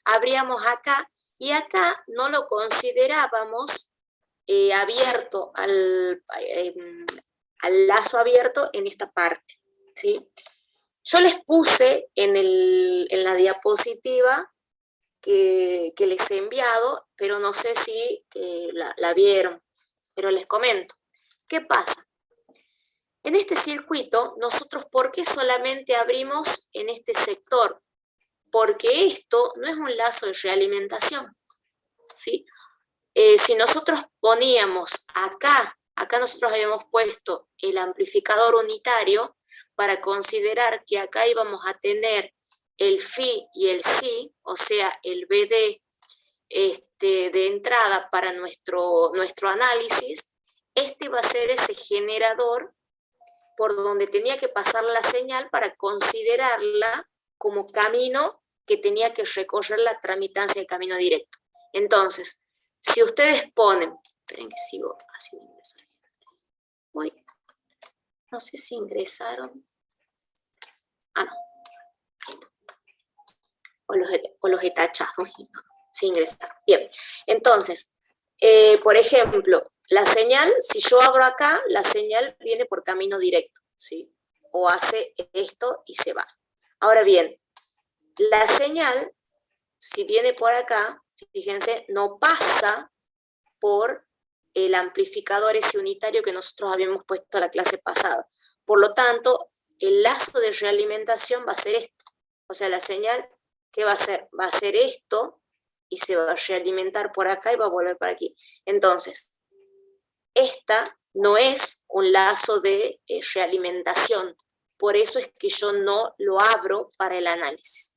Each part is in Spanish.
abríamos acá, y acá no lo considerábamos abierto, al lazo abierto en esta parte, ¿sí? Yo les puse en la diapositiva que les he enviado, pero no sé si la vieron, pero les comento. ¿Qué pasa? En este circuito, nosotros, ¿por qué solamente abrimos en este sector? Porque esto no es un lazo de realimentación, ¿sí? Si nosotros poníamos acá nosotros habíamos puesto el amplificador unitario para considerar que acá íbamos a tener el FI y el SI, o sea, el BD de entrada para nuestro análisis. Este iba a ser ese generador por donde tenía que pasar la señal para considerarla como camino que tenía que recorrer la tramitancia de camino directo. Entonces, si ustedes ponen, esperen que sigo haciendo ingresar. Uy, no sé si ingresaron. Ah, no. O los he tachado. No, sí ingresaron. Bien, entonces, por ejemplo, la señal, si yo abro acá, la señal viene por camino directo, ¿sí? O hace esto y se va. Ahora bien, la señal, si viene por acá, fíjense, no pasa por el amplificador ese unitario que nosotros habíamos puesto la clase pasada. Por lo tanto, el lazo de realimentación va a ser esto. O sea, la señal, ¿qué va a hacer? Va a hacer esto y se va a realimentar por acá y va a volver para aquí. Entonces, esta no es un lazo de realimentación. Por eso es que yo no lo abro para el análisis.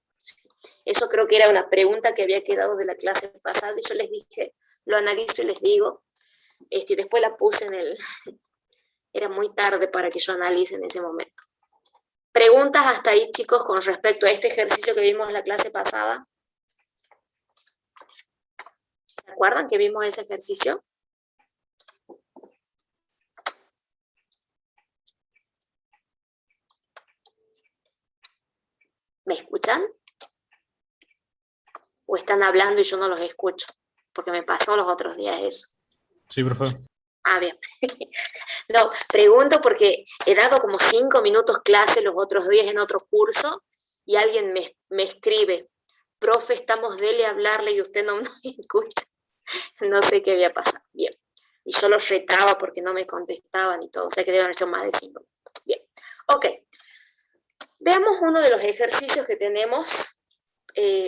Eso creo que era una pregunta que había quedado de la clase pasada y yo les dije, lo analizo y les digo. Después la puse en el... Era muy tarde para que yo analice en ese momento. ¿Preguntas hasta ahí, chicos, con respecto a este ejercicio que vimos en la clase pasada? ¿Se acuerdan que vimos ese ejercicio? ¿Me escuchan? ¿O están hablando y yo no los escucho? Porque me pasó los otros días eso. Sí, profe. Ah, bien. No, pregunto porque he dado como 5 minutos clase los otros días en otro curso y alguien me escribe, profe, estamos dele a hablarle y usted no me escucha. No sé qué había pasado. Bien. Y yo los retaba porque no me contestaban y todo. O sea que deben haber sido más de 5 minutos. Bien. Ok. Veamos uno de los ejercicios que tenemos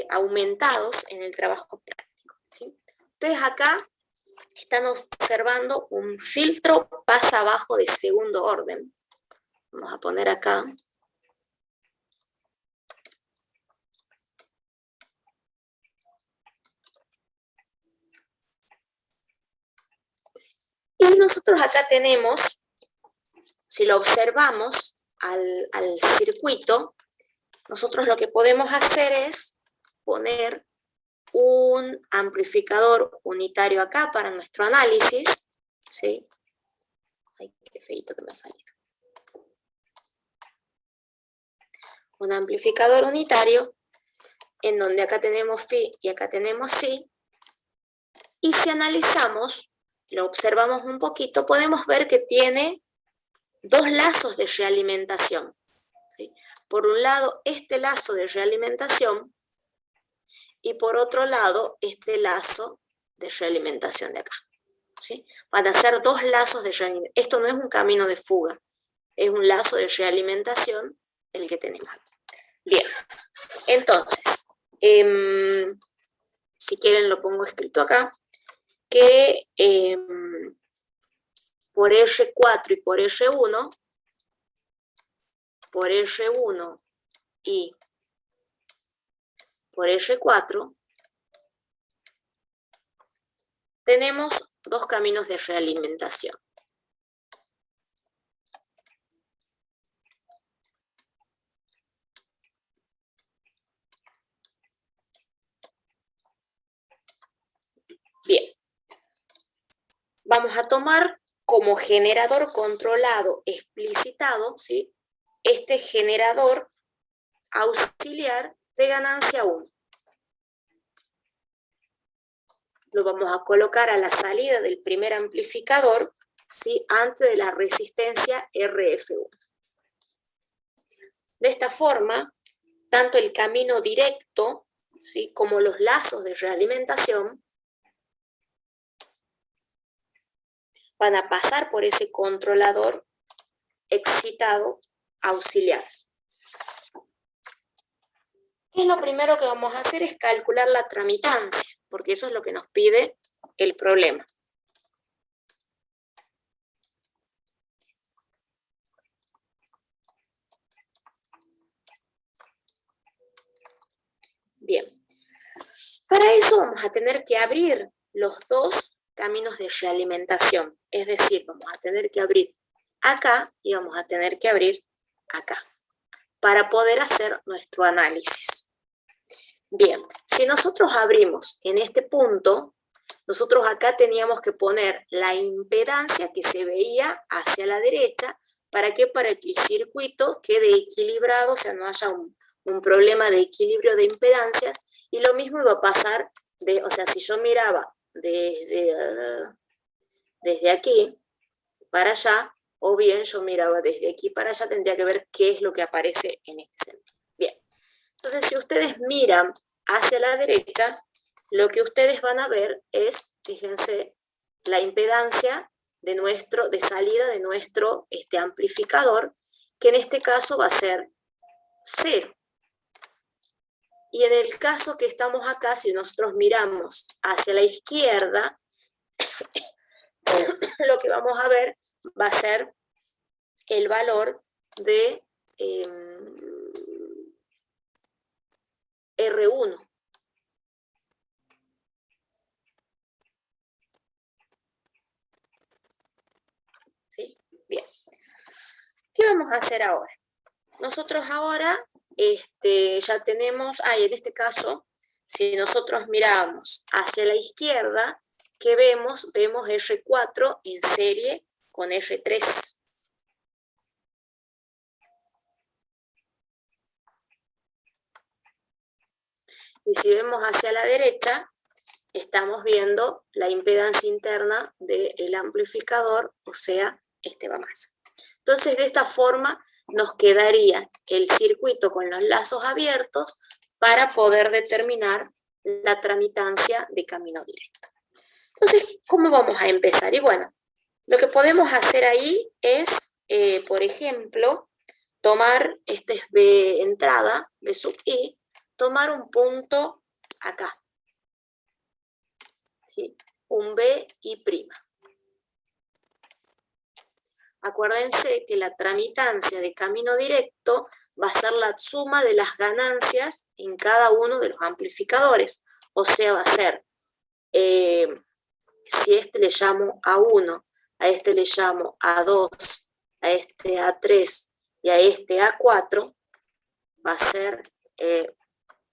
aumentados en el trabajo práctico, ¿sí? Entonces acá están observando un filtro pasa abajo de segundo orden. Vamos a poner acá. Y nosotros acá tenemos, si lo observamos al circuito, nosotros lo que podemos hacer es poner un amplificador unitario acá para nuestro análisis, ¿sí? Ay, qué feito que me ha salido. Un amplificador unitario en donde acá tenemos Fi y acá tenemos Si. Y si analizamos, lo observamos un poquito, podemos ver que tiene dos lazos de realimentación, ¿sí? Por un lado, este lazo de realimentación y por otro lado, este lazo de realimentación de acá, ¿sí? Van a ser dos lazos de realimentación. Esto no es un camino de fuga, es un lazo de realimentación el que tenemos aquí. Bien, entonces, si quieren lo pongo escrito acá, que por R4 y por R1 y por R4 tenemos dos caminos de realimentación. Bien, vamos a tomar como generador controlado explicitado, ¿sí? Este generador auxiliar de ganancia 1. lo vamos a colocar a la salida del primer amplificador, ¿sí? Antes de la resistencia RF1. De esta forma, tanto el camino directo, ¿sí? Como los lazos de realimentación van a pasar por ese controlador excitado auxiliar. ¿Qué es lo primero que vamos a hacer? Es calcular la tramitancia, porque eso es lo que nos pide el problema. Bien, para eso vamos a tener que abrir los dos caminos de realimentación, es decir, vamos a tener que abrir acá y vamos a tener que abrir acá, para poder hacer nuestro análisis. Bien, si nosotros abrimos en este punto, nosotros acá teníamos que poner la impedancia que se veía hacia la derecha. ¿Para qué? Para que el circuito quede equilibrado, o sea, no haya un problema de equilibrio de impedancias. Y lo mismo iba a pasar, o sea, si yo miraba desde aquí para allá, o bien yo miraba desde aquí para allá, tendría que ver qué es lo que aparece en este centro. Bien, entonces si ustedes miran hacia la derecha, lo que ustedes van a ver es, fíjense, la impedancia de salida de nuestro amplificador, que en este caso va a ser 0. Y en el caso que estamos acá, si nosotros miramos hacia la izquierda, lo que vamos a ver va a ser el valor de R1. ¿Sí? Bien. ¿Qué vamos a hacer ahora? Nosotros ahora ya tenemos, en este caso, si nosotros miramos hacia la izquierda, ¿qué vemos? Vemos R4 en serie con R3. Y si vemos hacia la derecha, estamos viendo la impedancia interna del amplificador, o sea, este va más. Entonces, de esta forma nos quedaría el circuito con los lazos abiertos para poder determinar la tramitancia de camino directo. Entonces, ¿cómo vamos a empezar? Y bueno, lo que podemos hacer ahí es, por ejemplo, tomar, este es B entrada, B sub I, tomar un punto acá, ¿sí? Un B y prima. Acuérdense que la tramitancia de camino directo va a ser la suma de las ganancias en cada uno de los amplificadores. O sea, va a ser, si a este le llamo A1, a este le llamo A2, a este A3 y a este A4, va a ser,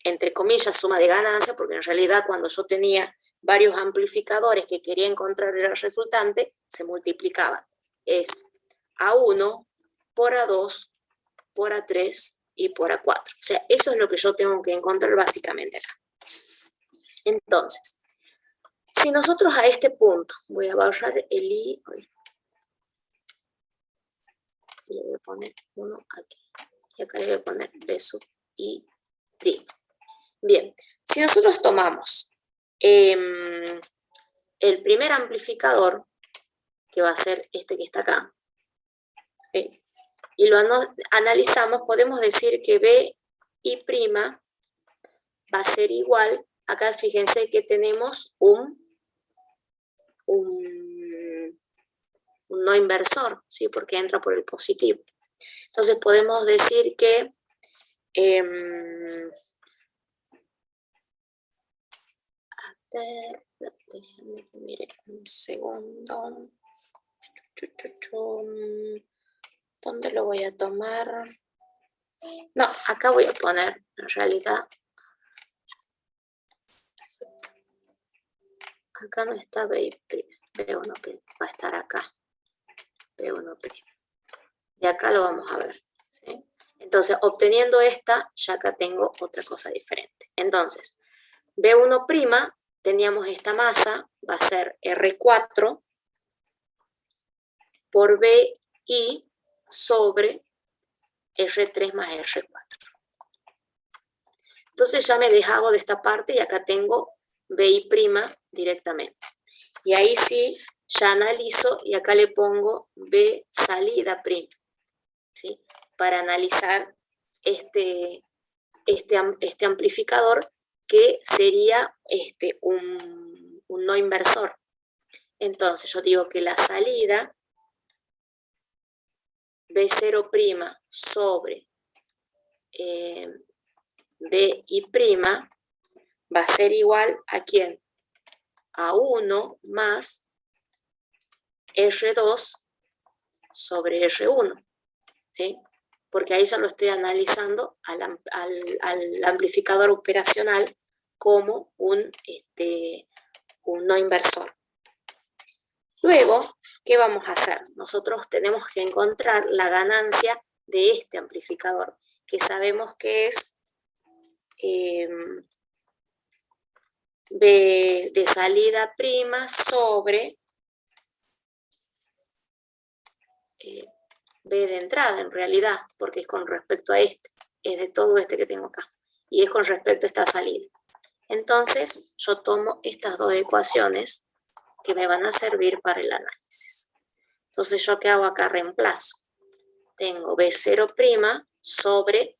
entre comillas, suma de ganancias, porque en realidad cuando yo tenía varios amplificadores que quería encontrar el resultante, se multiplicaban. Es A1 por A2 por A3 y por A4. O sea, eso es lo que yo tengo que encontrar básicamente acá. Entonces, si nosotros a este punto, voy a borrar el I, le voy a poner 1 aquí, y acá le voy a poner B sub I prima. Bien, si nosotros tomamos el primer amplificador, que va a ser este que está acá, y lo analizamos, podemos decir que B y prima va a ser igual, acá fíjense que tenemos un no inversor, ¿sí? Porque entra por el positivo. Entonces podemos decir que déjenme que mire un segundo. ¿Dónde lo voy a tomar? No, acá voy a poner, en realidad, acá no está B1', va a estar acá, B1'. Y acá lo vamos a ver, ¿sí? Entonces, obteniendo esta, ya acá tengo otra cosa diferente. Entonces, B1' teníamos esta masa, va a ser R4 por BI sobre R3 más R4. Entonces ya me deshago de esta parte y acá tengo BI' directamente. Y ahí sí, ya analizo y acá le pongo B salida prima, ¿sí? Para analizar este amplificador que sería un no inversor. Entonces yo digo que la salida B0' sobre BI' va a ser igual a ¿quién? A 1 más R2 sobre R1, ¿sí? Porque ahí ya lo estoy analizando al amplificador operacional como un no inversor. Luego, ¿qué vamos a hacer? Nosotros tenemos que encontrar la ganancia de este amplificador, que sabemos que es B de salida prima sobre B de entrada, en realidad, porque es con respecto a este, es de todo este que tengo acá, y es con respecto a esta salida. Entonces, yo tomo estas dos ecuaciones que me van a servir para el análisis. Entonces, ¿yo qué hago acá? Reemplazo. Tengo B0' sobre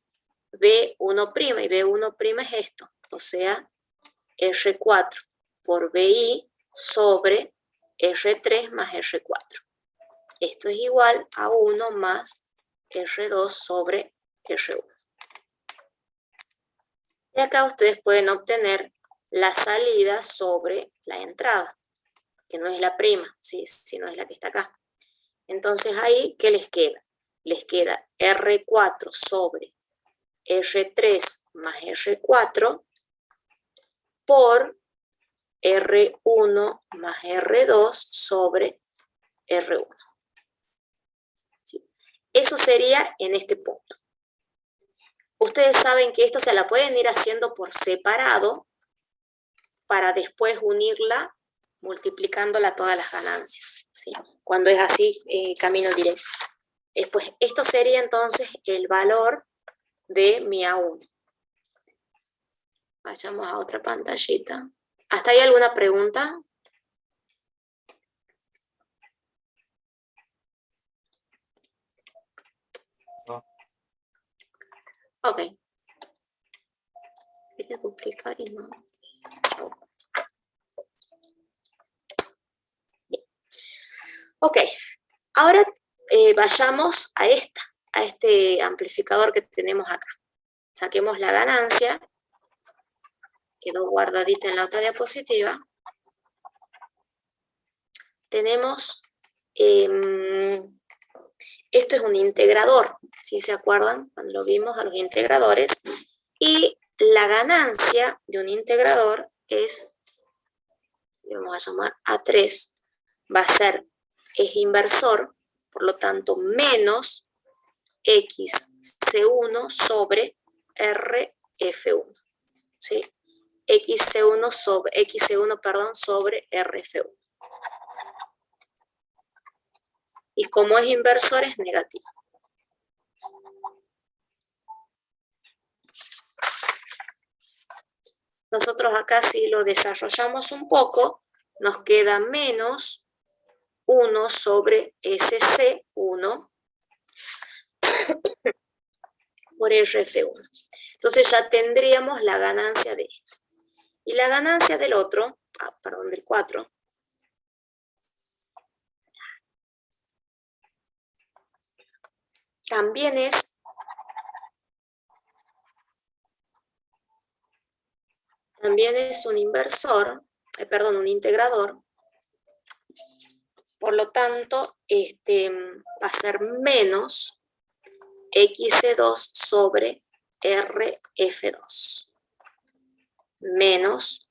B1', y B1' es esto, o sea, R4 por BI sobre R3 más R4. Esto es igual a 1 más R2 sobre R1. Y acá ustedes pueden obtener la salida sobre la entrada, que no es la prima, ¿sí? Sino es la que está acá. Entonces ahí, ¿qué les queda? Les queda R4 sobre R3 más R4 por R1 más R2 sobre R1. ¿Sí? Eso sería en este punto. Ustedes saben que esto se la pueden ir haciendo por separado para después unirla multiplicándola todas las ganancias, ¿sí? Cuando es así, camino directo. Después, esto sería entonces el valor de mi A1. Vayamos a otra pantallita. ¿Hasta ahí alguna pregunta? No. Ok. Voy a duplicar y no. Bien. Ok. Ahora vayamos a este amplificador que tenemos acá. Saquemos la ganancia. Quedó guardadita en la otra diapositiva. Tenemos, esto es un integrador, si se acuerdan, cuando lo vimos a los integradores, y la ganancia de un integrador es, vamos a llamar A3, va a ser, es inversor, por lo tanto, menos XC1 sobre RF1, ¿sí? XC1 sobre RF1. Y como es inversor, es negativo. Nosotros acá, si lo desarrollamos un poco, nos queda menos 1 sobre SC1 por RF1. Entonces ya tendríamos la ganancia de esto. Y la ganancia del otro, del 4, también es un inversor, un integrador. Por lo tanto, va a ser menos XC2 sobre RF2. Menos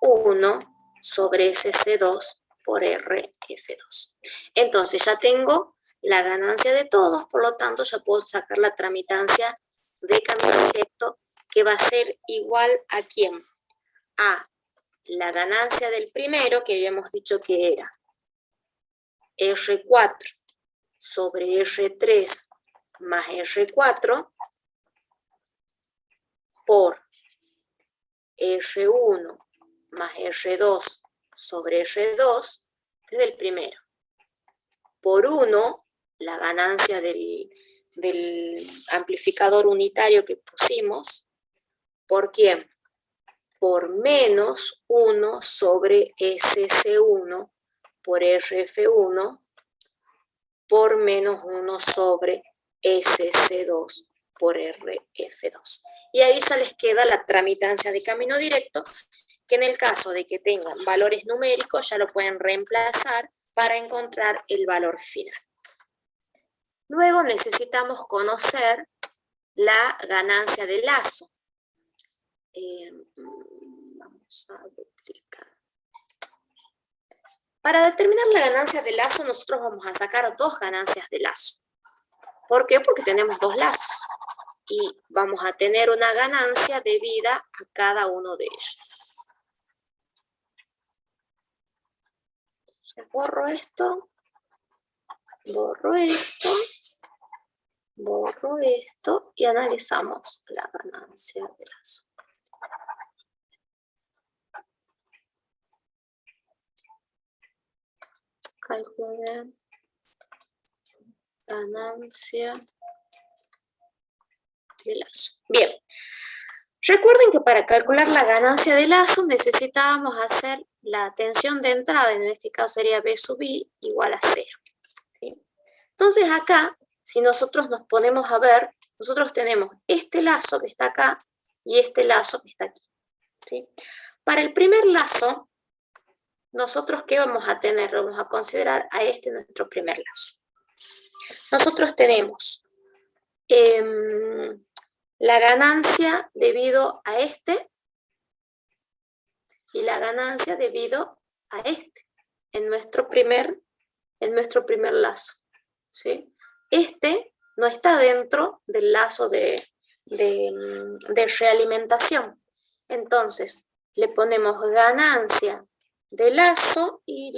1 sobre SC2 por RF2. Entonces ya tengo la ganancia de todos, por lo tanto ya puedo sacar la tramitancia de camino directo, que va a ser igual a ¿quién? A la ganancia del primero, que habíamos dicho que era R4 sobre R3 más R4 por R1 más R2 sobre R2 desde el primero. Por 1, la ganancia del amplificador unitario que pusimos. ¿Por quién? Por menos 1 sobre SC1 por RF1 por menos 1 sobre SC2 por RF2. Y ahí ya les queda la tramitancia de camino directo, que en el caso de que tengan valores numéricos ya lo pueden reemplazar para encontrar el valor final. Luego necesitamos conocer la ganancia de lazo. Vamos a duplicar. Para determinar la ganancia de lazo, nosotros vamos a sacar dos ganancias de lazo. ¿Por qué? Porque tenemos dos lazos. Y vamos a tener una ganancia debida a cada uno de ellos. Entonces, borro esto, borro esto y analizamos la ganancia de lazo. Calcular ganancia de lazo. Bien, recuerden que para calcular la ganancia de lazo necesitábamos hacer la tensión de entrada, en este caso sería B sub I igual a 0. ¿Sí? Entonces acá, si nosotros nos ponemos a ver, nosotros tenemos este lazo que está acá y este lazo que está aquí. ¿Sí? Para el primer lazo, nosotros ¿qué vamos a tener? Vamos a considerar a este nuestro primer lazo. Nosotros tenemos la ganancia debido a este y la ganancia debido a este en nuestro primer lazo. ¿Sí? Este no está dentro del lazo de realimentación. Entonces, le ponemos ganancia de lazo y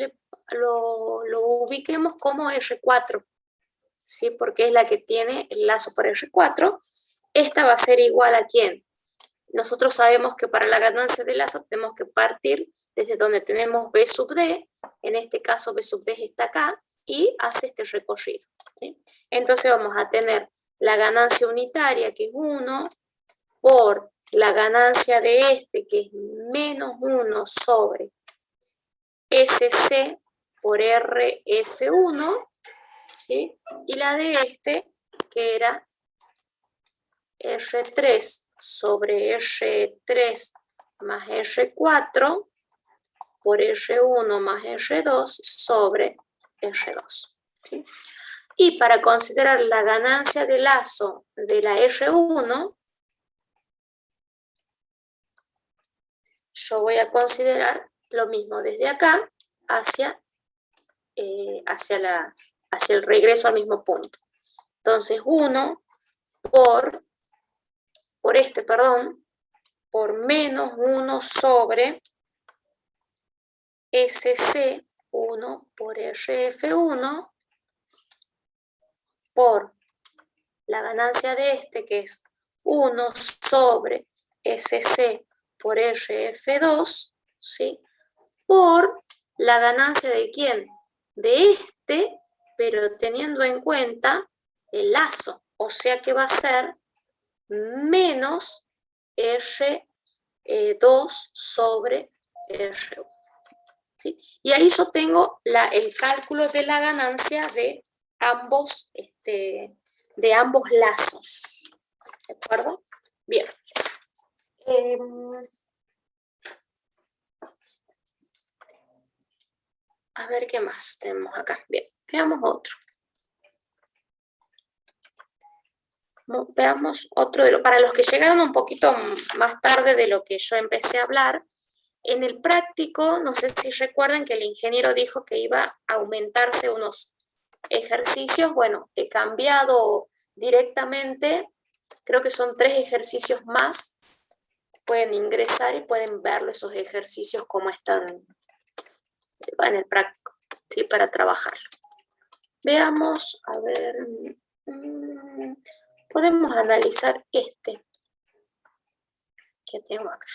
lo ubiquemos como R4, ¿sí? Porque es la que tiene el lazo por R4. Esta va a ser igual a ¿quién? Nosotros sabemos que para la ganancia de lazo tenemos que partir desde donde tenemos B sub D, en este caso B sub D está acá, y hace este recorrido. ¿Sí? Entonces vamos a tener la ganancia unitaria, que es 1, por la ganancia de este, que es menos 1 sobre SC por RF1, ¿sí? Y la de este, que era R3 sobre R3 más R4 por R1 más R2 sobre R2. ¿Sí? Y para considerar la ganancia de lazo de la R1, yo voy a considerar lo mismo desde acá hacia el regreso al mismo punto. Entonces 1 por menos 1 sobre SC1 por RF1 por la ganancia de este, que es 1 sobre SC por RF2, ¿sí? Por la ganancia de ¿quién? De este, pero teniendo en cuenta el lazo, o sea que va a ser menos R2 sobre R1. ¿Sí? Y ahí yo tengo el cálculo de la ganancia de ambos lazos. ¿De acuerdo? Bien. A ver qué más tenemos acá. Bien, veamos otro. Veamos otro para los que llegaron un poquito más tarde de lo que yo empecé a hablar. En el práctico, no sé si recuerdan que el ingeniero dijo que iba a aumentarse unos ejercicios. Bueno, he cambiado directamente, creo que son 3 ejercicios más pueden ingresar y pueden ver esos ejercicios como están en el práctico, ¿sí? Para trabajarlo. Veamos, a ver, podemos analizar este que tengo acá.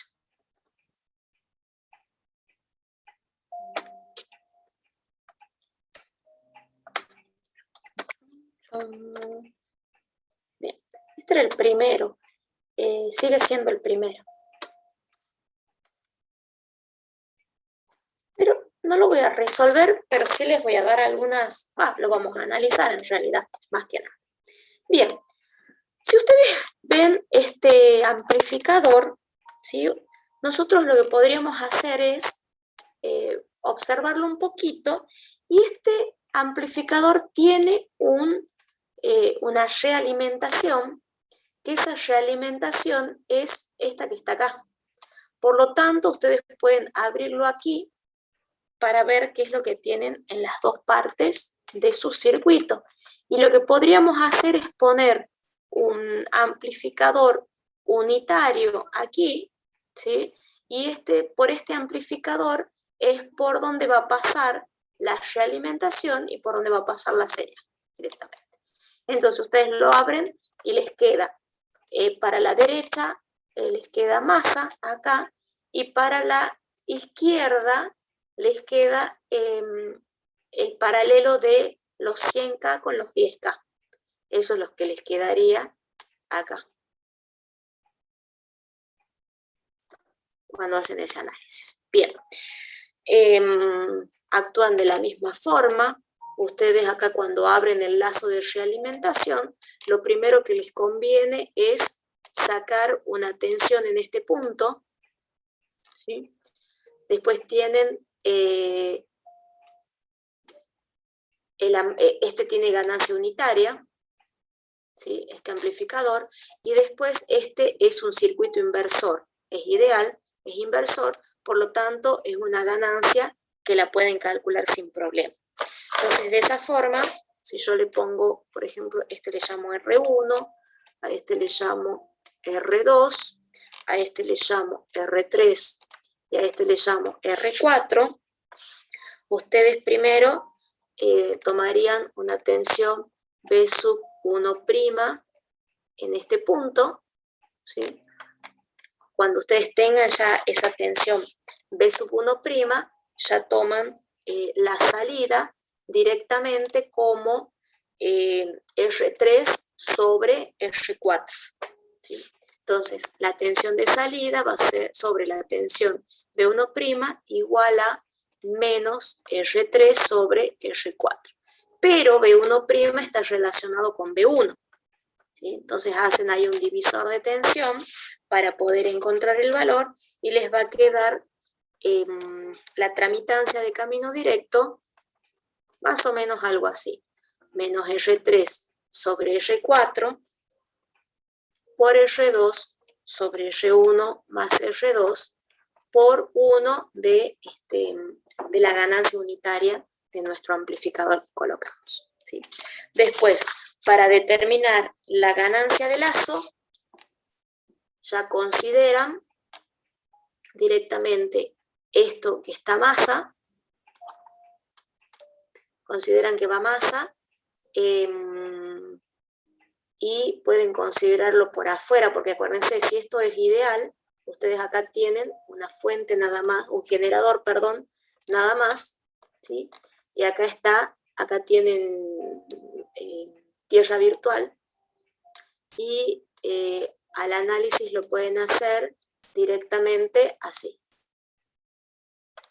Bien, este era el primero, sigue siendo el primero. Pero no lo voy a resolver, pero sí les voy a dar algunas, lo vamos a analizar en realidad, más que nada. Bien, si ustedes ven este amplificador, ¿sí? Nosotros lo que podríamos hacer es observarlo un poquito, y este amplificador tiene una realimentación, que esa realimentación es esta que está acá. Por lo tanto, ustedes pueden abrirlo aquí para ver qué es lo que tienen en las dos partes de su circuito. Y lo que podríamos hacer es poner un amplificador unitario aquí, ¿sí? Y por este amplificador es por donde va a pasar la realimentación y por donde va a pasar la señal directamente. Entonces ustedes lo abren y les queda para la derecha, les queda masa acá, y para la izquierda les queda el paralelo de los 100K con los 10K. Eso es lo que les quedaría acá, cuando hacen ese análisis. Bien, actúan de la misma forma. Ustedes acá, cuando abren el lazo de realimentación, lo primero que les conviene es sacar una tensión en este punto, ¿sí? Después tienen, este tiene ganancia unitaria, ¿sí? Este amplificador, y después este es un circuito inversor, es ideal, es inversor, por lo tanto es una ganancia que la pueden calcular sin problema. Entonces, de esa forma, si yo le pongo, por ejemplo, este le llamo R1, a este le llamo R2, a este le ', R3, y a este le llamo R4, ustedes primero tomarían una tensión B sub 1' en este punto, ¿sí? Cuando ustedes tengan ya esa tensión B sub 1', ya toman la salida directamente como R3 sobre R4. ¿Sí? Entonces, la tensión de salida va a ser sobre la tensión B1' igual a menos R3 sobre R4. Pero B1' está relacionado con B1. ¿Sí? Entonces hacen ahí un divisor de tensión para poder encontrar el valor, y les va a quedar la tramitancia de camino directo, más o menos algo así. Menos R3 sobre R4 por R2 sobre R1 más R2 por 1 de la ganancia unitaria de nuestro amplificador que colocamos, ¿sí? Después, para determinar la ganancia de lazo, ya consideran directamente esto que está masa, consideran que va masa, y pueden considerarlo por afuera, porque acuérdense, si esto es ideal, ustedes acá tienen una fuente nada más, un generador, perdón, nada más, ¿sí? Y acá tienen tierra virtual, y al análisis lo pueden hacer directamente así,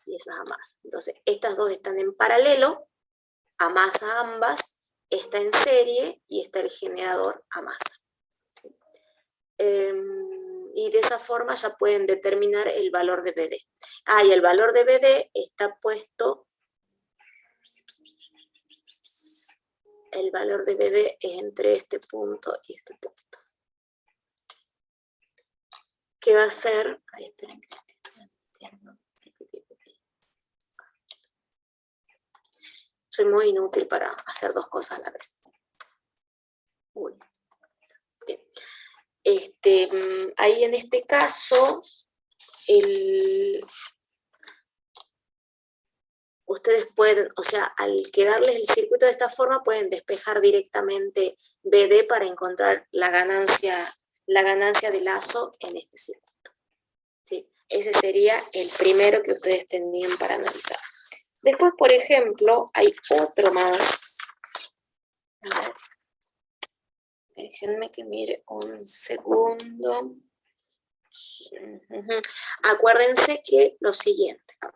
y esas a masa. Entonces, estas dos están en paralelo, a masa ambas, está en serie y está el generador a masa. Y de esa forma ya pueden determinar el valor de BD. Y el valor de BD está puesto, el valor de BD es entre este punto y este punto. ¿Qué va a ser? Esperen que estoy haciendo. Soy muy inútil para hacer dos cosas a la vez. Uy. Bien. ahí en este caso, ustedes pueden, o sea, al quedarles el circuito de esta forma, pueden despejar directamente BD para encontrar la ganancia de lazo en este circuito. ¿Sí? Ese sería el primero que ustedes tendrían para analizar. Después, por ejemplo, hay otro más. A ver. Déjenme que mire un segundo. Acuérdense que lo siguiente, a ver.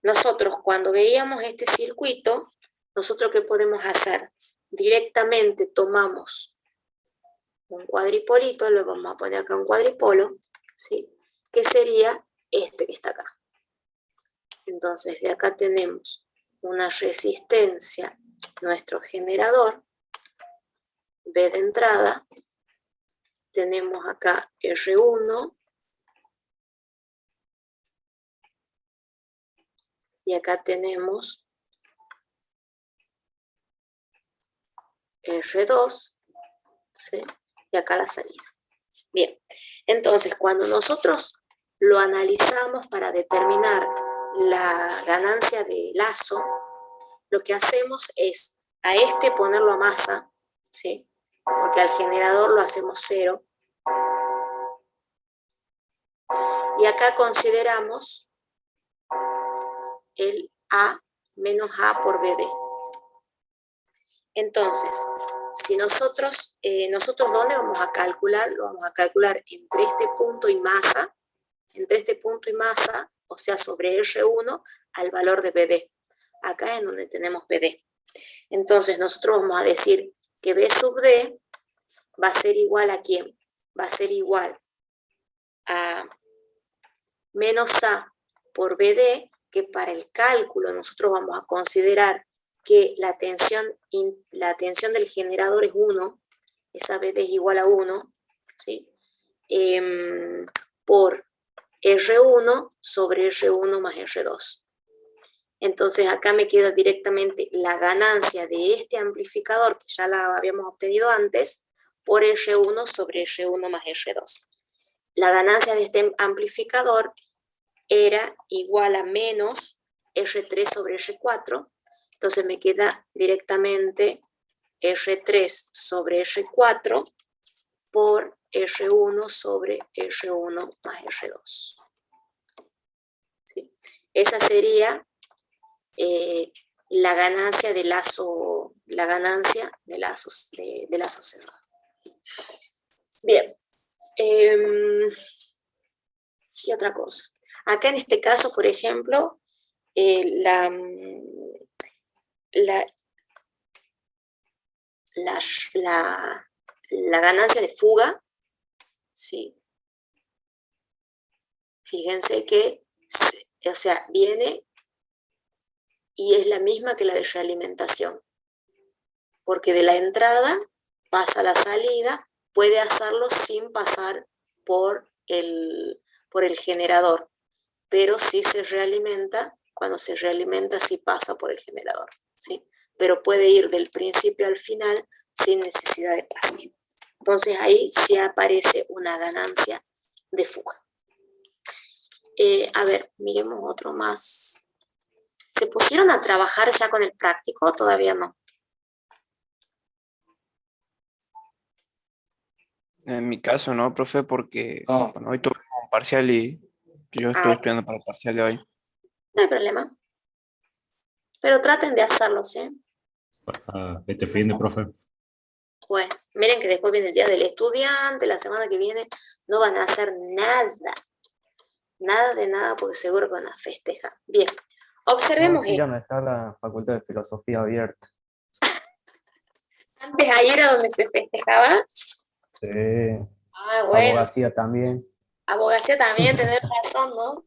Nosotros cuando veíamos este circuito, ¿nosotros qué podemos hacer? Directamente tomamos un cuadripolito, lo vamos a poner acá un cuadripolo, ¿sí? Que sería este que está acá. Entonces de acá tenemos una resistencia, nuestro generador, B de entrada, tenemos acá R1, y acá tenemos R2, ¿sí? Y acá la salida. Bien, entonces cuando nosotros lo analizamos para determinar la ganancia de lazo, lo que hacemos es a este ponerlo a masa, ¿sí? Porque al generador lo hacemos 0. Y acá consideramos el A menos A por BD. Entonces, si nosotros ¿dónde vamos a calcular? Lo vamos a calcular entre este punto y masa, o sea, sobre R1 al valor de BD. Acá es donde tenemos BD. Entonces, nosotros vamos a decir que B sub D va a ser igual ¿a quién? Va a ser igual a menos A por BD, que para el cálculo nosotros vamos a considerar que la tensión del generador es 1, esa BD es igual a 1, ¿sí? Por R1 sobre R1 más R2. Entonces acá me queda directamente la ganancia de este amplificador, que ya la habíamos obtenido antes, por R1 sobre R1 más R2. La ganancia de este amplificador era igual a menos R3 sobre R4, entonces me queda directamente R3 sobre R4 por R1 sobre R1 más R2. ¿Sí? Esa sería la ganancia de lazo, de lazos cerrados. Bien. Y otra cosa. Acá en este caso, por ejemplo, la ganancia de fuga, ¿sí? Fíjense que, o sea, viene y es la misma que la de realimentación, porque de la entrada pasa a la salida, puede hacerlo sin pasar por el generador, pero sí se realimenta, cuando se realimenta sí pasa por el generador, ¿sí? Pero puede ir del principio al final sin necesidad de pasar. Entonces ahí sí aparece una ganancia de fuga. A ver, miremos otro más. ¿Se pusieron a trabajar ya con el práctico o todavía no? En mi caso, ¿no, profe? Porque bueno, hoy tuve un parcial y yo estuve estudiando para el parcial de hoy. No hay problema. Pero traten de hacerlo, ¿sí? Este fin de, profe. Bueno, miren que después viene el día del estudiante, la semana que viene no van a hacer nada. Nada de nada porque seguro que van a festejar. Bien, observemos sí, ya no está la Facultad de Filosofía abierta. Antes ayer era donde se festejaba. Sí. Ah, bueno. Abogacía también. Abogacía también, tenés razón, ¿no?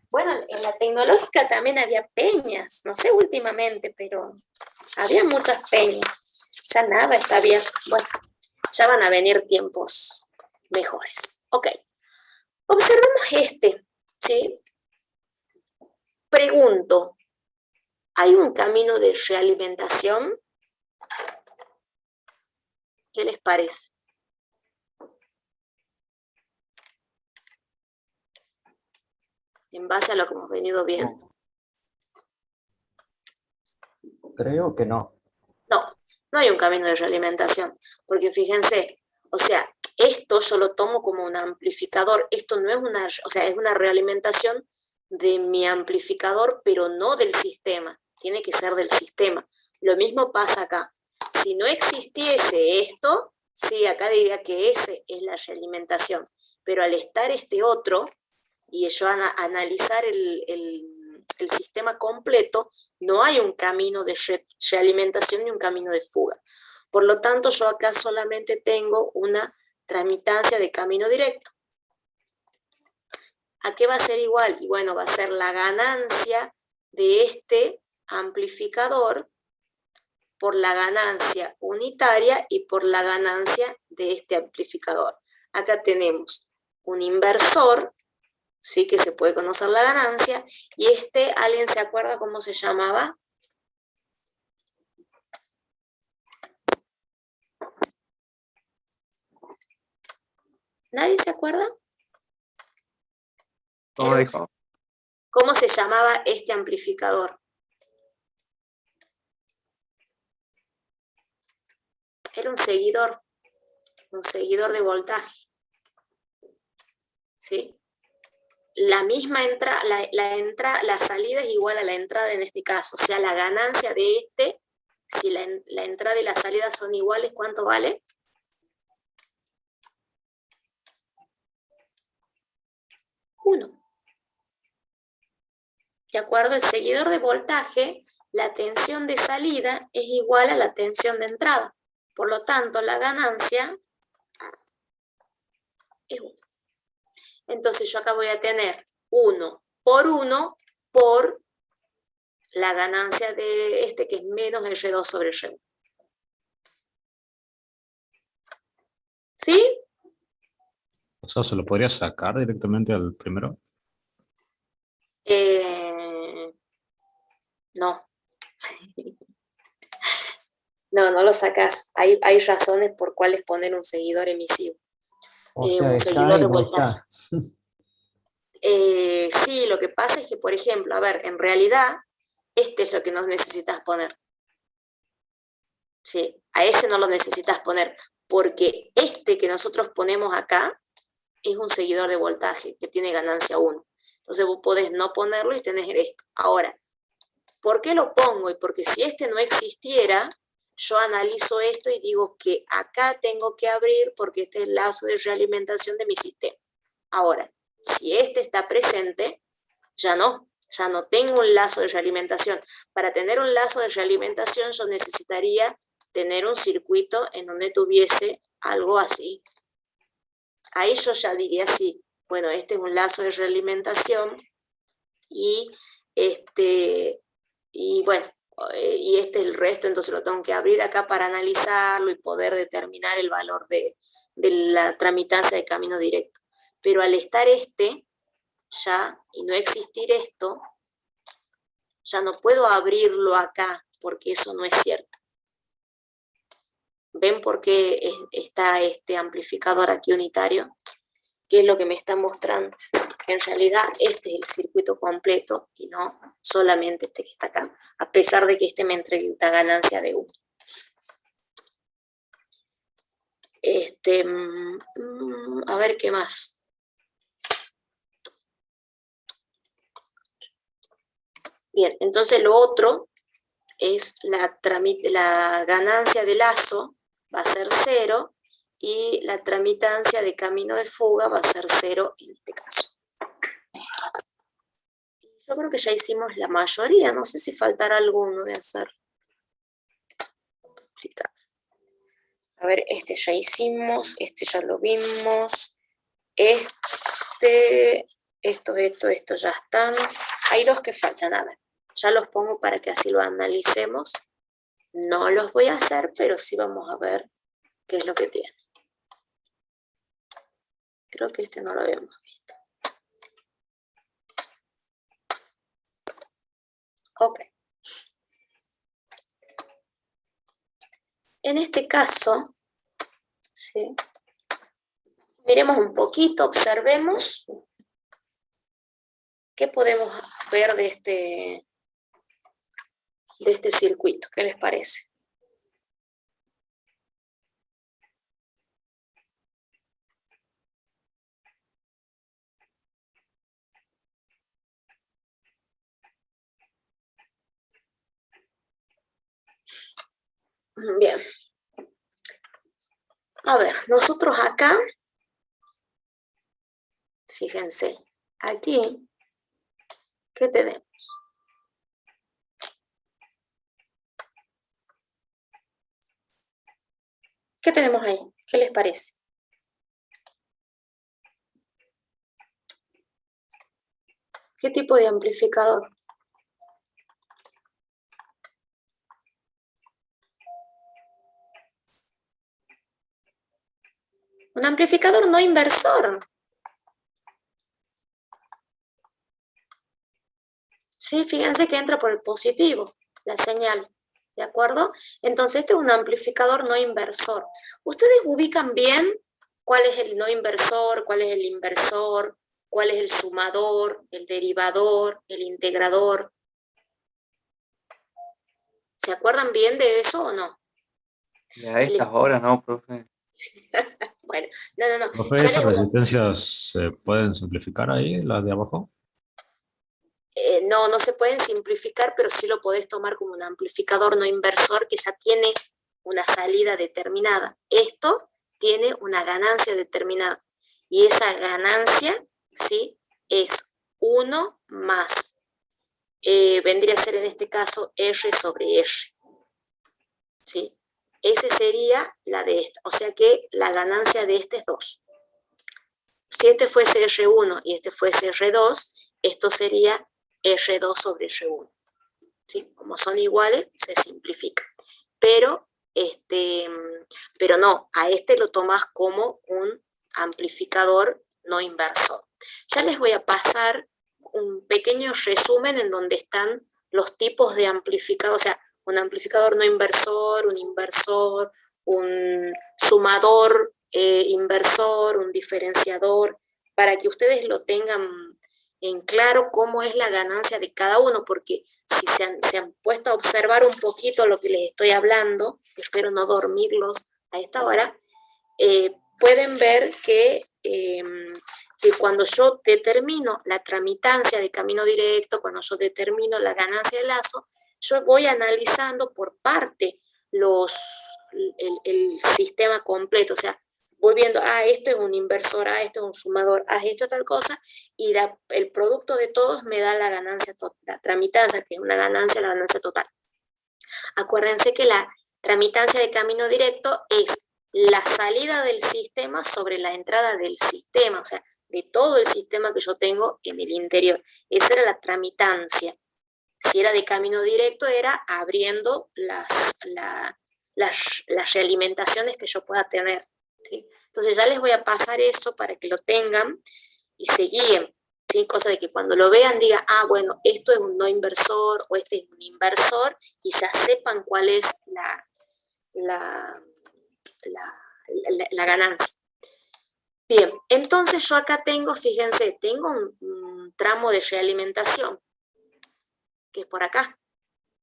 Bueno, en la tecnológica también había peñas, no sé últimamente, pero había muchas peñas. Ya nada está bien. Bueno, ya van a venir tiempos mejores. Ok. Observemos este, ¿sí? Pregunto, ¿hay un camino de realimentación? ¿Qué les parece? en base a lo que hemos venido viendo. Creo que no. No, no hay un camino de realimentación, porque fíjense, o sea, esto yo lo tomo como un amplificador, esto no es una, o sea, es una realimentación de mi amplificador, pero no del sistema, tiene que ser del sistema. Lo mismo pasa acá. Si no existiese esto, sí, acá diría que ese es la realimentación, pero al estar este otro, y yo analizar el sistema completo, no hay un camino de realimentación ni un camino de fuga. Por lo tanto, yo acá solamente tengo una tramitancia de camino directo. ¿A qué va a ser igual? Y bueno, va a ser la ganancia de este amplificador por la ganancia unitaria y por la ganancia de este amplificador. Acá tenemos un inversor, sí, que se puede conocer la ganancia, y ¿alguien se acuerda cómo se llamaba? ¿Nadie se acuerda? ¿Cómo se llamaba este amplificador? Era un seguidor de voltaje. ¿Sí? La misma la salida es igual a la entrada en este caso. O sea, la ganancia de si la entrada y la salida son iguales, ¿cuánto vale? 1. ¿De acuerdo? El seguidor de voltaje, la tensión de salida es igual a la tensión de entrada. Por lo tanto, la ganancia es 1. Entonces yo acá voy a tener 1 por la ganancia de que es menos R2 sobre R1. ¿Sí? O sea, ¿se lo podría sacar directamente al primero? No. No lo sacas. Hay razones por cuales poner un seguidor emisivo. O sea, Un está seguidor y de no voltaje. está. Sí, lo que pasa es que, por ejemplo, a ver, en realidad, es lo que no necesitas poner. Sí, a ese no lo necesitas poner, porque que nosotros ponemos acá es un seguidor de voltaje que tiene ganancia 1. Entonces vos podés no ponerlo y tenés esto. Ahora, ¿por qué lo pongo? Y porque si no existiera, yo analizo esto y digo que acá tengo que abrir porque este es el lazo de realimentación de mi sistema. Ahora, si está presente, ya no tengo un lazo de realimentación. Para tener un lazo de realimentación yo necesitaría tener un circuito en donde tuviese algo así. Ahí yo ya diría sí, bueno, este es un lazo de realimentación y bueno, y este es el resto, entonces lo tengo que abrir acá para analizarlo y poder determinar el valor de la tramitancia de camino directo. Pero al estar ya, y no existir esto, ya no puedo abrirlo acá, porque eso no es cierto. ¿Ven por qué está este amplificador aquí unitario? ¿Qué es lo que me está mostrando? Que en realidad este es el circuito completo y no solamente que está acá, a pesar de que me entrega una ganancia de 1. A ver qué más. Bien, entonces lo otro es la ganancia de lazo va a ser 0 y la tramitancia de camino de fuga va a ser 0 en este caso. Yo creo que ya hicimos la mayoría, no sé si faltará alguno de hacer. A ver, ya hicimos, ya lo vimos, esto ya están. Hay 2 que faltan, a ver, ya los pongo para que así lo analicemos. No los voy a hacer, pero sí vamos a ver qué es lo que tiene. Creo que no lo habíamos visto. Ok. En este caso, ¿sí? Miremos un poquito, observemos. ¿Qué podemos ver de este circuito? ¿Qué les parece? Bien. A ver, nosotros acá, fíjense, aquí, ¿qué tenemos? ¿Qué tenemos ahí? ¿Qué les parece? ¿Qué tipo de amplificador? Un amplificador no inversor. Sí, fíjense que entra por el positivo, la señal, ¿de acuerdo? Entonces este es un amplificador no inversor. ¿Ustedes ubican bien cuál es el no inversor, cuál es el inversor, cuál es el sumador, el derivador, el integrador? ¿Se acuerdan bien de eso o no? Y a estas horas, ¿no, profe? Bueno, no. Profe, ¿esas resistencias se pueden simplificar ahí, las de abajo? No se pueden simplificar, pero sí lo podés tomar como un amplificador no inversor que ya tiene una salida determinada. Esto tiene una ganancia determinada. Y esa ganancia, ¿sí?, es 1 más, vendría a ser en este caso R sobre R. ¿Sí? Esa sería la de esta. O sea que la ganancia de este es 2. Si este fuese R1 y este fuese R2, esto sería R2 sobre R1. ¿Sí? Como son iguales, se simplifica. Pero no, a este lo tomas como un amplificador no inversor. Ya les voy a pasar un pequeño resumen en donde están los tipos de amplificador, o sea, un amplificador no inversor, un inversor, un sumador inversor, un diferenciador, para que ustedes lo tengan en claro cómo es la ganancia de cada uno, porque si se han puesto a observar un poquito lo que les estoy hablando, espero no dormirlos a esta hora, pueden ver que cuando yo determino la tramitancia de camino directo, cuando yo determino la ganancia de lazo, yo voy analizando por parte el sistema completo, o sea, voy viendo, esto es un inversor, esto es un sumador, esto es tal cosa, y el producto de todos me da la ganancia, la tramitancia, que es una ganancia, la ganancia total. Acuérdense que la tramitancia de camino directo es la salida del sistema sobre la entrada del sistema, o sea, de todo el sistema que yo tengo en el interior. Esa era la tramitancia. Si era de camino directo, era abriendo las realimentaciones que yo pueda tener, ¿sí? Entonces ya les voy a pasar eso para que lo tengan y se guíen, ¿sí? Cosa de que cuando lo vean digan, bueno, esto es un no inversor o este es un inversor, y ya sepan cuál es la ganancia. Bien, entonces yo acá tengo, fíjense, tengo un tramo de realimentación, que es por acá.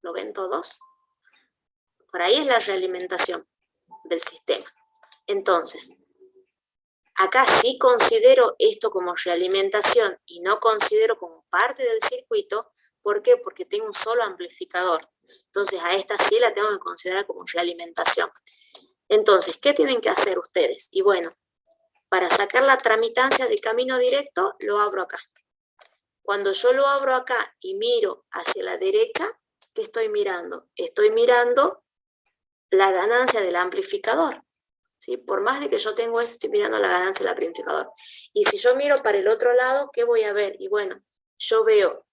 ¿Lo ven todos? Por ahí es la realimentación del sistema. Entonces, acá sí considero esto como realimentación y no considero como parte del circuito. ¿Por qué? Porque tengo un solo amplificador. Entonces, a esta sí la tengo que considerar como realimentación. Entonces, ¿qué tienen que hacer ustedes? Y bueno, para sacar la tramitancia de camino directo, lo abro acá. Cuando yo lo abro acá y miro hacia la derecha, ¿qué estoy mirando? Estoy mirando la ganancia del amplificador, ¿sí? Por más de que yo tengo esto, estoy mirando la ganancia del amplificador. Y si yo miro para el otro lado, ¿qué voy a ver? Y bueno, yo veo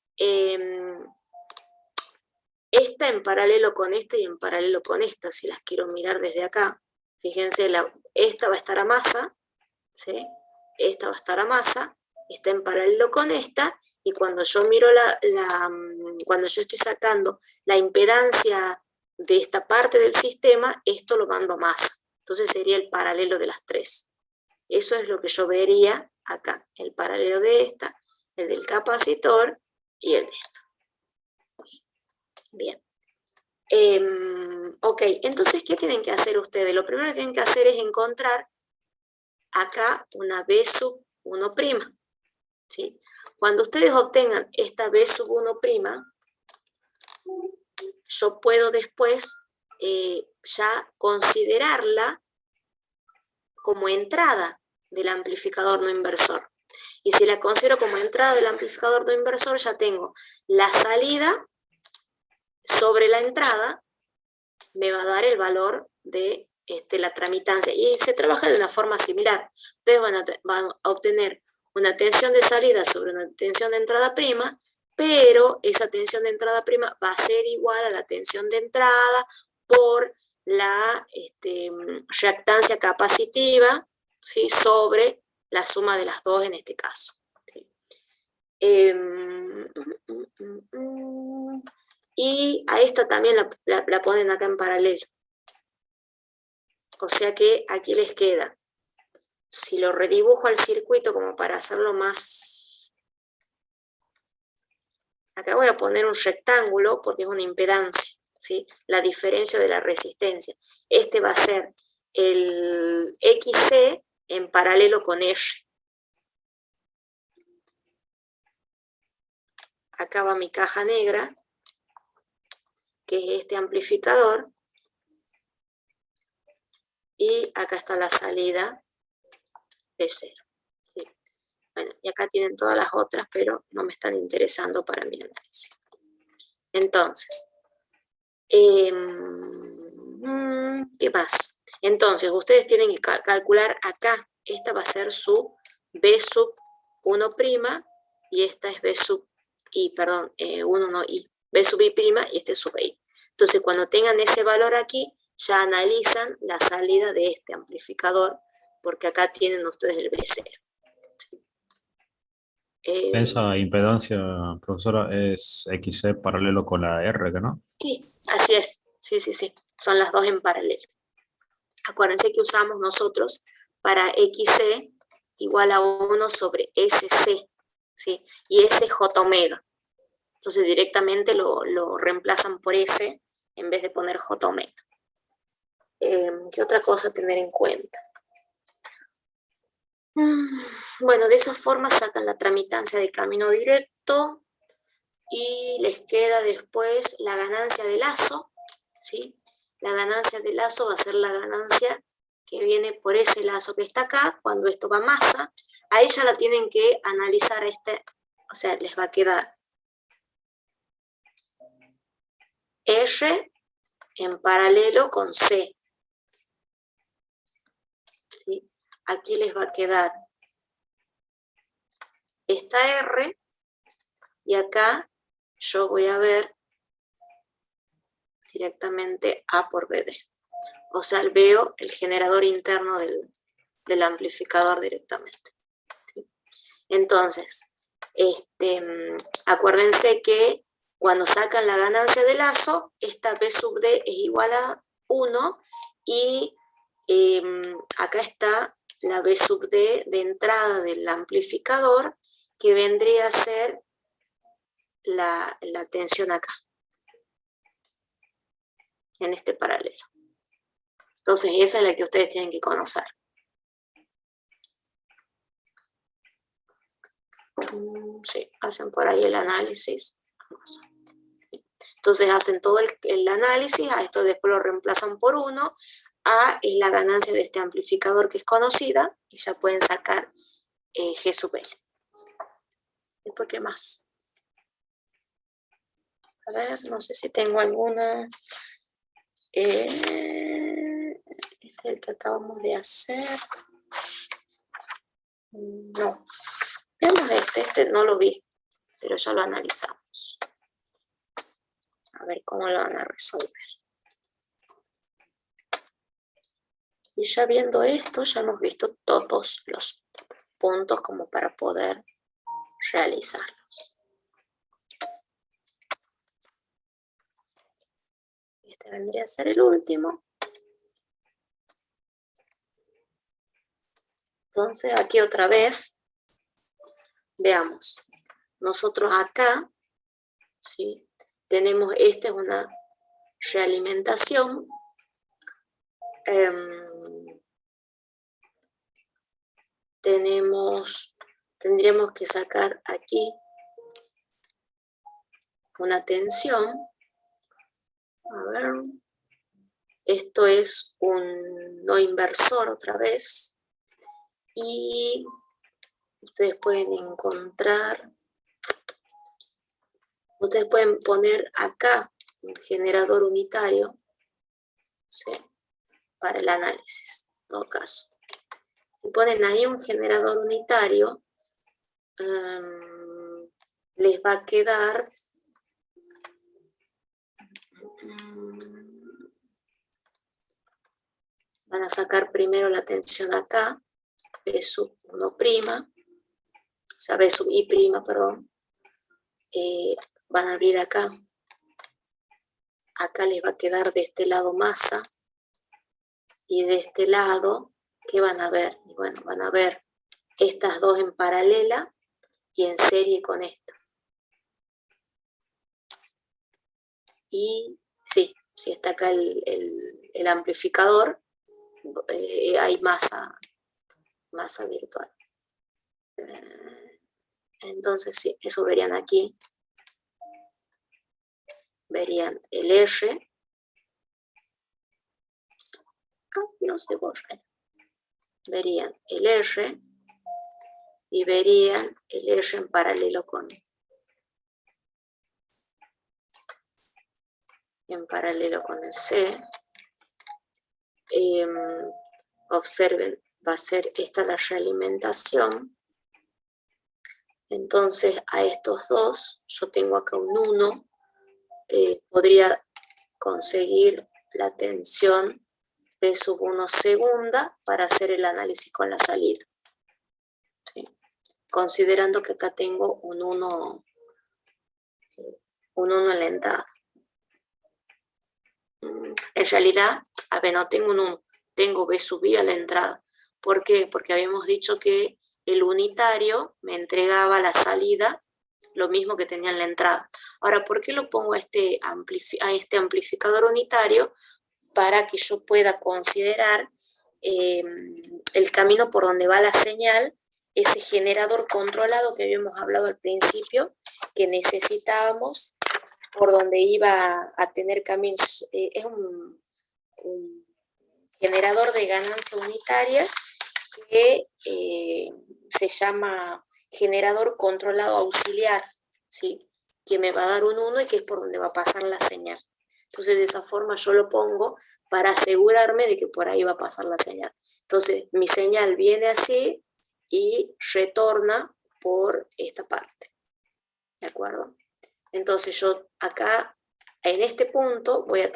esta en paralelo con esta y en paralelo con esta, si las quiero mirar desde acá. Fíjense, esta va a estar a masa, ¿sí? Esta va a estar a masa, está en paralelo con esta, y cuando yo miro cuando yo estoy sacando la impedancia de esta parte del sistema, esto lo mando a masa. Entonces sería el paralelo de las tres. Eso es lo que yo vería acá, el paralelo de esta el del capacitor y el de esto. Bien. Ok, entonces, ¿qué tienen que hacer ustedes? Lo primero que tienen que hacer es encontrar acá una B sub 1', ¿sí? Cuando ustedes obtengan esta B sub 1', yo puedo después ya considerarla como entrada del amplificador no inversor. Y si la considero como entrada del amplificador no inversor, ya tengo la salida sobre la entrada, me va a dar el valor de la tramitancia. Y se trabaja de una forma similar. Ustedes van a obtener una tensión de salida sobre una tensión de entrada prima, pero esa tensión de entrada prima va a ser igual a la tensión de entrada por la reactancia capacitiva, ¿sí? Sobre la suma de las dos en este caso. ¿Sí? Y a esta también la ponen acá en paralelo. O sea que aquí les queda, si lo redibujo al circuito como para hacerlo más... Acá voy a poner un rectángulo porque es una impedancia, ¿sí? La diferencia de la resistencia. Este va a ser el XC en paralelo con R. Acá va mi caja negra, que es este amplificador. Y acá está la salida de 0. ¿Sí? Bueno, y acá tienen todas las otras, pero no me están interesando para mi análisis. Entonces, ¿qué más? Entonces, ustedes tienen que calcular acá. Esta va a ser su B sub 1' y esta es B sub I, perdón, 1 no I. B sub I' y este es sub I. Entonces, cuando tengan ese valor aquí, ya analizan la salida de este amplificador, porque acá tienen ustedes el B0. Esa impedancia, profesora, es XC paralelo con la R, ¿no? Sí, así es. Sí, sí, sí. Son las dos en paralelo. Acuérdense que usamos nosotros para XC igual a 1 sobre SC, ¿sí? Y S es J omega. Entonces directamente lo reemplazan por S en vez de poner J omega. ¿Qué otra cosa tener en cuenta? Bueno, de esa forma sacan la tramitancia de camino directo y les queda después la ganancia de lazo, ¿sí? La ganancia de lazo va a ser la ganancia que viene por ese lazo que está acá, cuando esto va a masa. Ahí ya la tienen que analizar o sea, les va a quedar R en paralelo con C. ¿Sí? Aquí les va a quedar esta R y acá yo voy a ver directamente A por BD. O sea, veo el generador interno del amplificador directamente. ¿Sí? Entonces, acuérdense que cuando sacan la ganancia de lazo, esta B sub D es igual a 1 y acá está la B sub D de entrada del amplificador, que vendría a ser la tensión acá, en este paralelo. Entonces esa es la que ustedes tienen que conocer. Sí, hacen por ahí el análisis. Entonces hacen todo el análisis, a esto después lo reemplazan por 1, A es la ganancia de este amplificador que es conocida, y ya pueden sacar G sub L. ¿Después qué más? A ver, no sé si tengo alguna. Este es el que acabamos de hacer. No. Veamos este no lo vi, pero ya lo analizamos. A ver cómo lo van a resolver. Y ya viendo esto, ya hemos visto todos los puntos como para poder realizarlos. Este vendría a ser el último. Entonces aquí otra vez, veamos. nosotros acá, ¿sí? Tenemos, esta es una realimentación. Tendríamos que sacar aquí una tensión. A ver, esto es un no inversor otra vez. Y ustedes pueden encontrar, ustedes pueden poner acá un generador unitario, ¿sí? Para el análisis, en todo caso. Si ponen ahí un generador unitario, les va a quedar van a sacar primero la tensión acá, B sub 1', o sea, B sub I', perdón. Van a abrir acá. Acá les va a quedar de este lado masa. Y de este lado, ¿qué van a ver? Y bueno, van a ver estas dos en paralela y en serie con esto. Y sí, está acá el amplificador, hay masa virtual. Entonces sí, eso verían aquí. Verían el R. No se borra. Verían el R y verían el R en paralelo con el C. Observen, va a ser esta la realimentación. Entonces a estos dos, yo tengo acá un 1, podría conseguir la tensión P sub 1 segunda para hacer el análisis con la salida. ¿Sí? Considerando que acá tengo un 1 en la entrada. En realidad, a ver, no tengo un 1, tengo B sub I a la entrada. ¿Por qué? Porque habíamos dicho que el unitario me entregaba la salida lo mismo que tenía en la entrada. Ahora, ¿por qué lo pongo a este amplificador unitario? Para que yo pueda considerar el camino por donde va la señal, ese generador controlado que habíamos hablado al principio, que necesitábamos, por donde iba a tener caminos. Es un generador de ganancia unitaria que se llama generador controlado auxiliar, ¿sí? Que me va a dar un 1 y que es por donde va a pasar la señal. Entonces de esa forma yo lo pongo para asegurarme de que por ahí va a pasar la señal. Entonces mi señal viene así y retorna por esta parte. ¿De acuerdo? Entonces yo acá, en este punto, voy a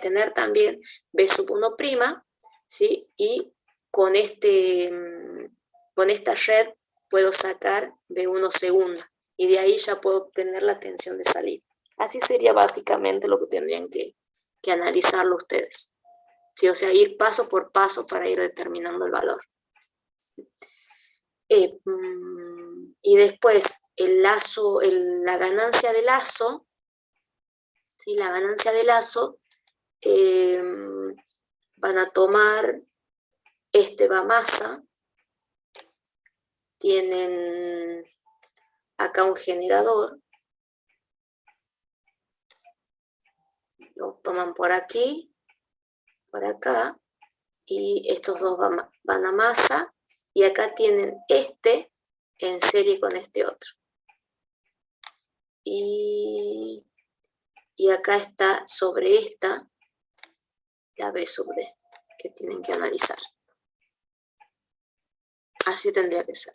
tener también B sub 1', ¿sí? Y con esta red puedo sacar B1 segunda. Y de ahí ya puedo obtener la tensión de salida. Así sería básicamente lo que tendrían que analizarlo ustedes. ¿Sí? O sea, ir paso por paso para ir determinando el valor. Y después la ganancia de lazo, ¿sí? La ganancia de lazo, van a tomar, va masa, tienen acá un generador, lo toman por aquí, por acá, y estos dos van a masa, y acá tienen en serie con este otro. Y acá está sobre esta la B sub D, que tienen que analizar. Así tendría que ser.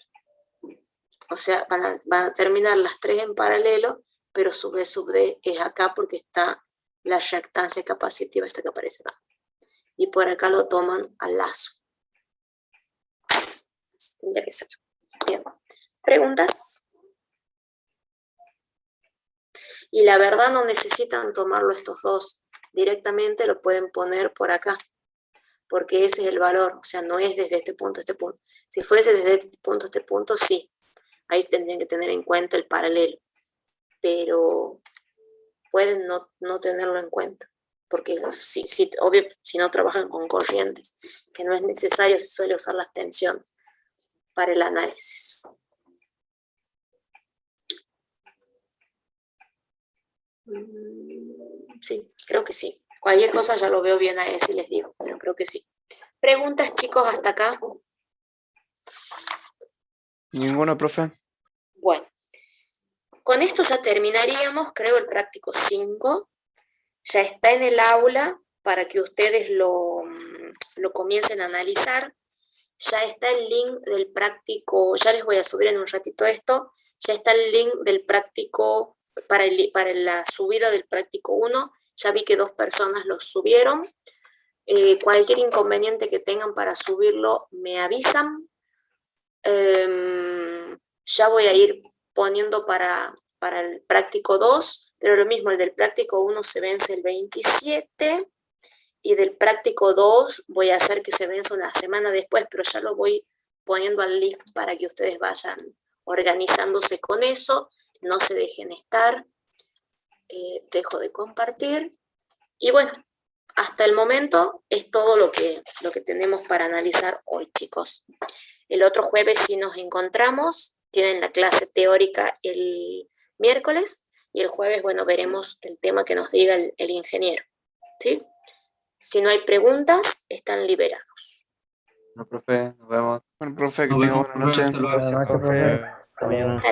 O sea, van a terminar las tres en paralelo, pero su B sub D es acá porque está la reactancia capacitiva esta que aparece acá. Y por acá lo toman al lazo. Así tendría que ser. Bien. ¿Preguntas? Y la verdad no necesitan tomarlo estos dos. Directamente lo pueden poner por acá. Porque ese es el valor. O sea, no es desde este punto a este punto. Si fuese desde este punto a este punto, sí. ahí tendrían que tener en cuenta el paralelo, pero pueden no tenerlo en cuenta, porque obvio, si no trabajan con corrientes, que no es necesario, se suele usar las tensiones para el análisis. Sí, creo que sí. Cualquier cosa ya lo veo bien a ese y les digo, pero creo que sí. ¿Preguntas, chicos, hasta acá? Ninguna, profe. Bueno, con esto ya terminaríamos, creo, el práctico 5. Ya está en el aula para que ustedes lo comiencen a analizar. Ya está el link del práctico, ya les voy a subir en un ratito esto, ya está el link del práctico para la subida del práctico 1, ya vi que 2 personas lo subieron. Cualquier inconveniente que tengan para subirlo me avisan. Ya voy a ir poniendo para el práctico 2, pero lo mismo, el del práctico 1 se vence el 27 y del práctico 2 voy a hacer que se venza una semana después, pero ya lo voy poniendo al link para que ustedes vayan organizándose con eso, no se dejen estar. Dejo de compartir y bueno, hasta el momento es todo lo que tenemos para analizar hoy, chicos. El otro jueves sí nos encontramos, tienen la clase teórica el miércoles y el jueves, bueno, veremos el tema que nos diga el ingeniero, ¿sí? Si no hay preguntas, están liberados. No, profe, nos vemos. Bueno, profe, que Nos tenga vemos, buena noche. profe. Hasta luego. Buenas noches, profe. Hasta mañana. Hasta